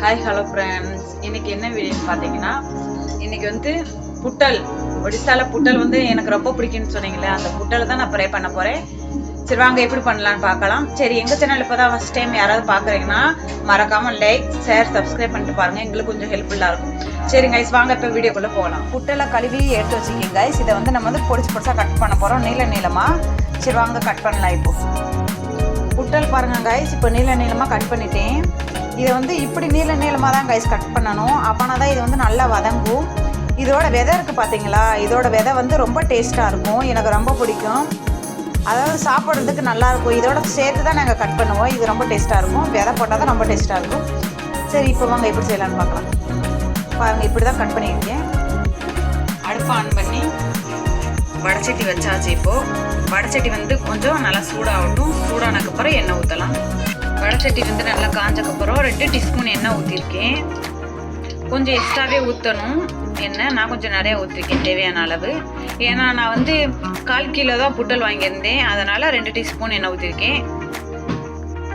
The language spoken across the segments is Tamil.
ஹாய் ஹலோ ஃப்ரெண்ட்ஸ், இன்னைக்கு என்ன வீடியோன்னு பார்த்தீங்கன்னா, இன்னைக்கு வந்து புட்டல், ஒடிசால புட்டல் வந்து எனக்கு ரொம்ப பிடிக்கும்னு சொன்னீங்களே, அந்த புட்டலை தான் நான் ப்ரே பண்ண போகிறேன். சரி வாங்க எப்படி பண்ணலான்னு பார்க்கலாம். சரி, எங்கள் சேனல் இப்போ தான் ஃபஸ்ட் டைம் யாராவது பார்க்குறீங்கன்னா மறக்காமல் லைக் ஷேர் சப்ஸ்கிரைப் பண்ணிட்டு பாருங்கள், எங்களுக்கு கொஞ்சம் ஹெல்ப்ஃபுல்லாக இருக்கும். சரி கைஸ், வாங்க இப்போ வீடியோக்குள்ளே போகலாம். புட்டலை கழுவி எடுத்து வச்சுக்கிங்க கைஸ். இதை வந்து நம்ம வந்து பொடிசாக கட் பண்ண போகிறோம், நீளமாக. சரி வாங்க கட் பண்ணலாம். இப்போ புட்டல் பாருங்கள் கைஸ், இப்போ நீளமாக கட் பண்ணிட்டேன். இதை வந்து இப்படி நீளமாக தான் கைஸ் கட் பண்ணணும், அப்போனா தான் இது வந்து நல்லா வதங்கும். இதோட விதை இருக்குது பார்த்தீங்களா, இதோட விதை வந்து ரொம்ப டேஸ்ட்டாக இருக்கும், எனக்கு ரொம்ப பிடிக்கும். அதாவது சாப்பிட்றதுக்கு நல்லாயிருக்கும். இதோட சேர்த்து தான் நாங்கள் கட் பண்ணுவோம், இது ரொம்ப டேஸ்ட்டாக இருக்கும். விதை போட்டால் தான் ரொம்ப டேஸ்ட்டாக இருக்கும். சரி இப்போ வாங்க எப்படி செய்யலான்னு பார்க்கலாம். பாருங்கள், இப்படி தான் கட் பண்ணியிருக்கேன். அடுப்பை ஆன் பண்ணி வடைச்சட்டி வச்சாச்சு. இப்போது வடைச்சட்டி வந்து கொஞ்சம் நல்லா சூடாகட்டும். சூடானதுக்கப்புறம் எண்ணெய் ஊற்றலாம். வடைச்சட்டி வந்து நல்லா காஞ்சக்கப்புறம் 2 டீஸ்பூன் எண்ணெய் ஊற்றிருக்கேன். கொஞ்சம் எக்ஸ்ட்ராவே ஊற்றணும் எண்ணெய். நான் கொஞ்சம் நிறையா ஊற்றிருக்கேன், தேவையான அளவு. ஏன்னா நான் வந்து 1/4 கிலோ தான் புட்டல் வாங்கியிருந்தேன், அதனால் 2 டீஸ்பூன் எண்ணெய் ஊற்றிருக்கேன்.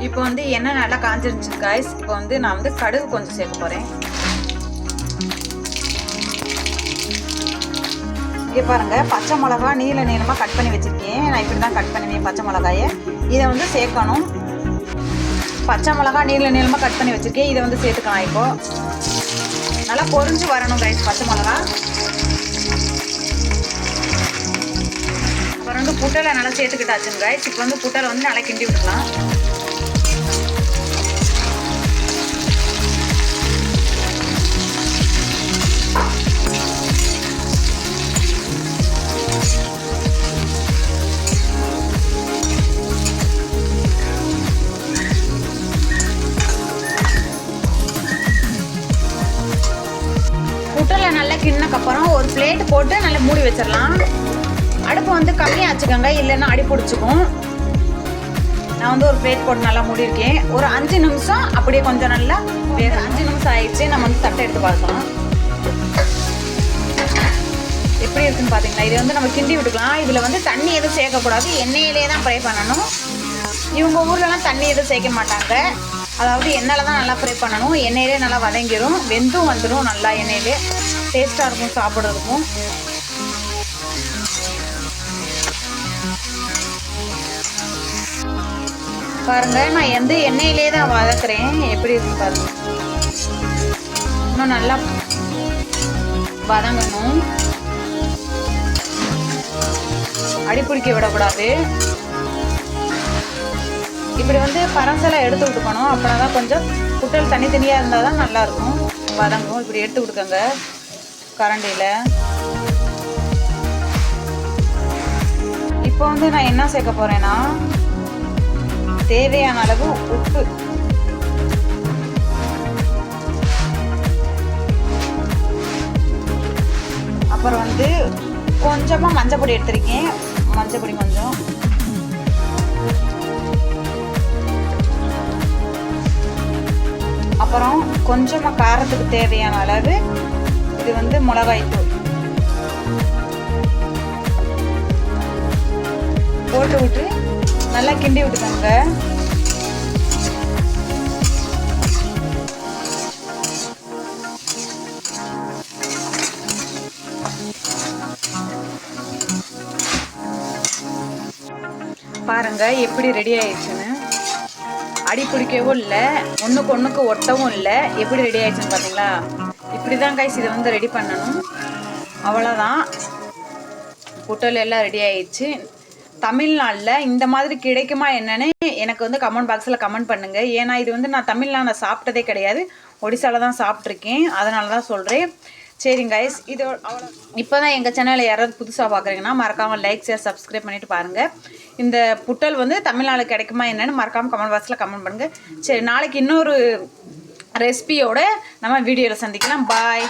இப்போ வந்து எண்ணெய் நல்லா காஞ்சிருச்சு காய்ஸ். இப்போ வந்து நான் வந்து கடுகு கொஞ்சம் சேர்க்க போகிறேன். இங்கே பாருங்கள், பச்சை மிளகா நீளமாக கட் பண்ணி வச்சுருக்கேன். நான் இப்படி தான் கட் பண்ணுவேன் பச்சை மிளகாயை. இதை வந்து சேர்க்கணும். பச்சை மிளகா நீளமாக கட் பண்ணி வச்சுருக்கேன், இதை வந்து சேர்த்துக்கலாம். இப்போது நல்லா பொரிஞ்சு வரணும் கைஸ் பச்சை மிளகா. அப்புறம் வந்து புட்டலை நல்லா சேர்த்துக்கிட்டாச்சுங்க கைஸ். இப்போ வந்து புட்டலை வந்து நல்லா கிண்டி விட்டுக்கலாம். புட்டலை நல்லா கிண்ணக்கப்புறம் ஒரு பிளேட் போட்டு நல்லா மூடி வச்சிடலாம். அடுப்பு வந்து கம்மியாக வச்சுக்கோங்க, இல்லைன்னா அடி பிடிச்சிக்கும். நான் வந்து ஒரு பிளேட் போட்டு நல்லா மூடியிருக்கேன். ஒரு 5 நிமிஷம் அப்படியே கொஞ்சம் நல்லா வேறு 5 நிமிஷம் ஆயிடுச்சு. நம்ம வந்து தட்டை எடுத்து பார்க்கலாம் எப்படி இருக்குன்னு பார்த்தீங்களா. இதை வந்து நம்ம கிண்டி விட்டுக்கலாம். இதில் வந்து தண்ணி எதுவும் சேர்க்கக்கூடாது, எண்ணெயிலே தான் ஃப்ரை பண்ணணும். இவங்க ஊர்லலாம் தண்ணி எதுவும் சேர்க்க மாட்டாங்க, அதாவது எண்ணெயில் தான் நல்லா ஃப்ரை பண்ணணும். எண்ணெயிலே நல்லா வதங்கிடும், வெந்தும் வந்துடும் நல்லா. எண்ணெயிலே டேஸ்ட்டாக இருக்கும் சாப்பிட்றதுக்கும். பாருங்கள், நான் எந்த எண்ணெயிலே தான் வதக்குறேன். எப்படி இருக்கு பாருங்கள். இன்னும் நல்லா வதங்கணும், அடிப்பிடிக்க விடக்கூடாது. இப்படி வந்து பரசெல்லாம் எடுத்து விட்டுக்கணும், அப்படின்னா தான் கொஞ்சம் புட்டல் தனித்தனியாக இருந்தால் தான் நல்லாயிருக்கும், வதங்கும். இப்படி எடுத்து விட்டுக்கோங்க கரண்டியில். இப்போ வந்து நான் என்ன சேர்க்க போகிறேன்னா, தேவையான அளவு உப்பு, அப்புறம் வந்து கொஞ்சமாக மஞ்சள் பொடி எடுத்திருக்கேன். மஞ்சள் பொடி கொஞ்சம், அப்புறம் கொஞ்சமாக காரத்துக்கு தேவையான அளவு இது வந்து மிளகாய்த்தூள் போட்டு விட்டு நல்லா கிண்டி விட்டுக்கோங்க. பாருங்க எப்படி ரெடி ஆயிடுச்சுன்னு. அடி பிடிக்கவும் இல்லை, ஒன்றுக்கு ஒட்டவும் இல்லை. எப்படி ரெடி ஆயிடுச்சுன்னு பார்த்தீங்களா. இப்படி தான் கைஸ் இதை வந்து ரெடி பண்ணணும். அவ்வளோதான், புட்டல் எல்லாம் ரெடி ஆயிடுச்சு. தமிழ்நாட்டில் இந்த மாதிரி கிடைக்குமா என்னன்னு எனக்கு வந்து கமெண்ட் பாக்ஸில் கமெண்ட் பண்ணுங்கள். ஏன்னா இது வந்து நான் தமிழ்நாட்டில் சாப்பிட்டதே கிடையாது, ஒடிசாவில் தான் சாப்பிட்ருக்கேன், அதனால தான் சொல்கிறேன். சரிங்க கைஸ், இது அவ்வளோ. இப்போ தான் எங்கள் சேனலில் யாராவது புதுசாக பார்க்குறீங்கன்னா மறக்காமல் லைக் ஷேர் சப்ஸ்கிரைப் பண்ணிவிட்டு பாருங்கள். இந்த புட்டல் வந்து தமிழ்நாடு கிடைக்குமா என்னன்னு மறக்காமல் கமெண்ட் பாக்ஸில் கமெண்ட் பண்ணுங்கள். சரி, நாளைக்கு இன்னொரு ரெசிபியோட நம்ம வீடியோவில் சந்திக்கலாம். பாய்.